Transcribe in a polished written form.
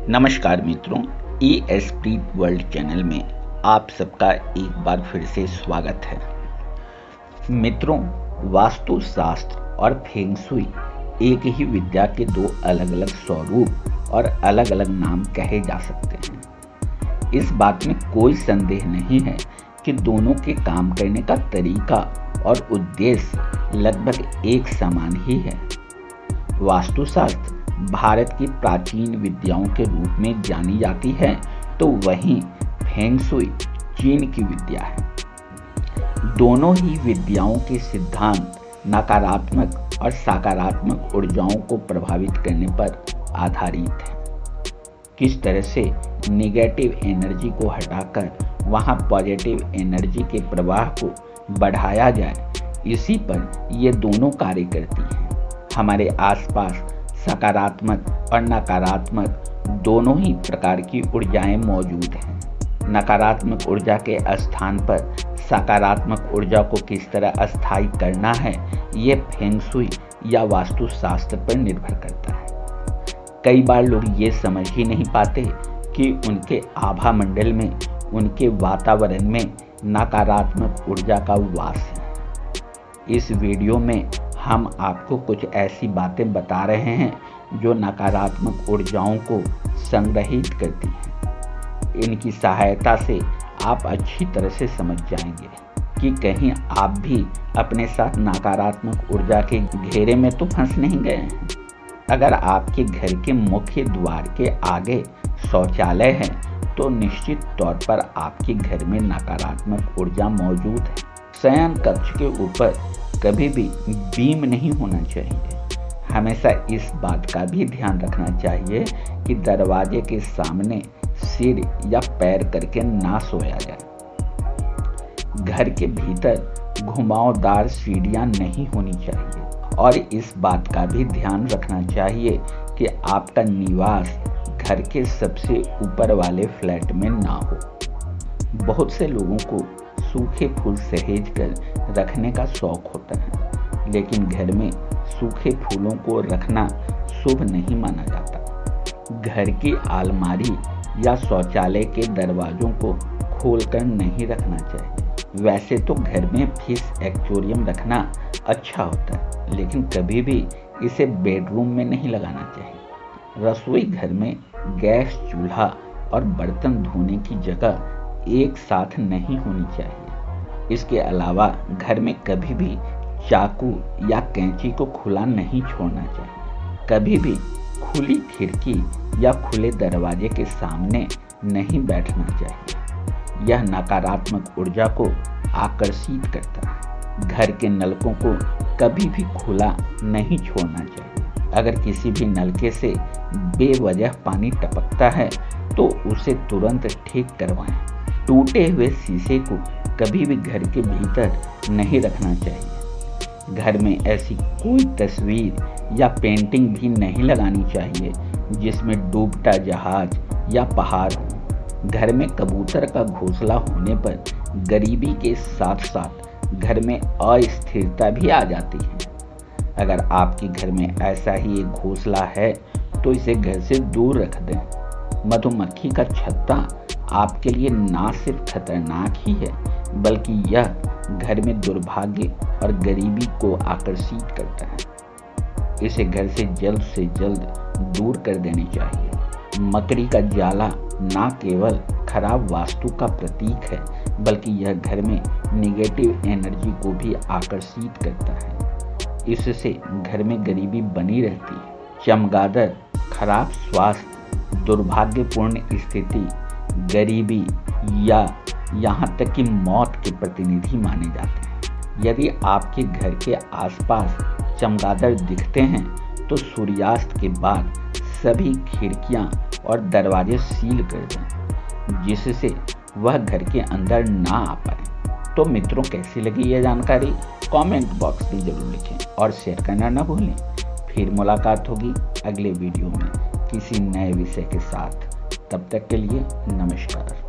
नमस्कार मित्रों, spirit world channel में आप सबका एक बार फिर से स्वागत है। मित्रों, वास्तुशास्त्र और फेंग शुई एक ही विद्या के दो अलग अलग स्वरूप और अलग अलग नाम कहे जा सकते हैं। इस बात में कोई संदेह नहीं है कि दोनों के काम करने का तरीका और उद्देश्य लगभग एक समान ही है। वास्तुशास्त्र भारत की प्राचीन विद्याओं के रूप में जानी जाती है, तो वहीं फेंग शुई चीन की विद्या है। दोनों ही विद्याओं के सिद्धांत नकारात्मक और सकारात्मक ऊर्जाओं को प्रभावित करने पर आधारित है। किस तरह से नेगेटिव एनर्जी को हटाकर वहां पॉजिटिव एनर्जी के प्रवाह को बढ़ाया जाए, इसी पर ये दोनों कार्य करती हैं। हमारे आसपास सकारात्मक और नकारात्मक दोनों ही प्रकार की ऊर्जाएं मौजूद हैं। नकारात्मक ऊर्जा के स्थान पर सकारात्मक ऊर्जा को किस तरह अस्थायी करना है, ये फेंग शुई या वास्तुशास्त्र पर निर्भर करता है। कई बार लोग ये समझ ही नहीं पाते कि उनके आभा मंडल में, उनके वातावरण में नकारात्मक ऊर्जा का वास है। इस वीडियो में हम आपको कुछ ऐसी बातें बता रहे हैं जो नकारात्मक ऊर्जाओं को संग्रहित करती हैं। इनकी सहायता से आप अच्छी तरह से समझ जाएंगे कि कहीं आप भी अपने साथ नकारात्मक ऊर्जा के घेरे में तो फंस नहीं गए हैं। अगर आपके घर के मुख्य द्वार के आगे शौचालय है, तो निश्चित तौर पर आपके घर में नकारात्मक ऊर्जा मौजूद है। शयन कक्ष के ऊपर कभी भी बीम नहीं होना चाहिए। हमेशा इस बात का भी ध्यान रखना चाहिए कि दरवाजे के सामने सिर या पैर करके ना सोया जाए। घर के भीतर घुमावदार सीढ़ियां नहीं होनी चाहिए और इस बात का भी ध्यान रखना चाहिए कि आपका निवास घर के सबसे ऊपर वाले फ्लैट में ना हो। बहुत से लोगों को सूखे फूल सहेज कर रखने का शौक होता है, लेकिन घर में सूखे फूलों को रखना शुभ नहीं माना जाता। घर की अलमारी या शौचालय के दरवाजों को खोलकर नहीं रखना चाहिए। वैसे तो घर में फिश एक्वेरियम रखना अच्छा होता है, लेकिन कभी भी इसे बेडरूम में नहीं लगाना चाहिए। रसोई घर में गैस चूल्हा और बर्तन धोने की जगह एक साथ नहीं होनी चाहिए। इसके अलावा घर में कभी भी चाकू या कैंची को खुला नहीं छोड़ना चाहिए। कभी भी खुली खिड़की या खुले दरवाजे के सामने नहीं बैठना चाहिए। यह नकारात्मक ऊर्जा को आकर्षित करता है। घर के नलकों को कभी भी खुला नहीं छोड़ना चाहिए। अगर किसी भी नलके से बेवजह पानी टपकता है, तो उसे तुरंत ठीक करवाएं। टूटे हुए शीशे को कभी भी घर के भीतर नहीं रखना चाहिए। घर में ऐसी कोई तस्वीर या पेंटिंग भी नहीं लगानी चाहिए जिसमें डूबता जहाज या पहाड़ हो। घर में कबूतर का घोंसला होने पर गरीबी के साथ साथ घर में अस्थिरता भी आ जाती है। अगर आपके घर में ऐसा ही एक घोंसला है, तो इसे घर से दूर रख दें। मधुमक्खी का छत्ता आपके लिए ना सिर्फ खतरनाक ही है, बल्कि यह घर में दुर्भाग्य और गरीबी को आकर्षित करता है। इसे घर से जल्द दूर कर देनी चाहिए। मकड़ी का जाला ना केवल खराब वास्तु का प्रतीक है, बल्कि यह घर में नेगेटिव एनर्जी को भी आकर्षित करता है। इससे घर में गरीबी बनी रहती है। चमगादड़ खराब स्वास्थ्य, दुर्भाग्यपूर्ण स्थिति, गरीबी या यहाँ तक कि मौत के प्रतिनिधि माने जाते हैं। यदि आपके घर के आसपास चमगादड़ दिखते हैं, तो सूर्यास्त के बाद सभी खिड़कियां और दरवाजे सील कर दें, जिससे वह घर के अंदर ना आ पाए। तो मित्रों, कैसी लगी यह जानकारी? कमेंट बॉक्स में जरूर लिखें और शेयर करना ना भूलें। फिर मुलाकात होगी अगले वीडियो में किसी नए विषय के साथ। तब तक के लिए नमस्कार।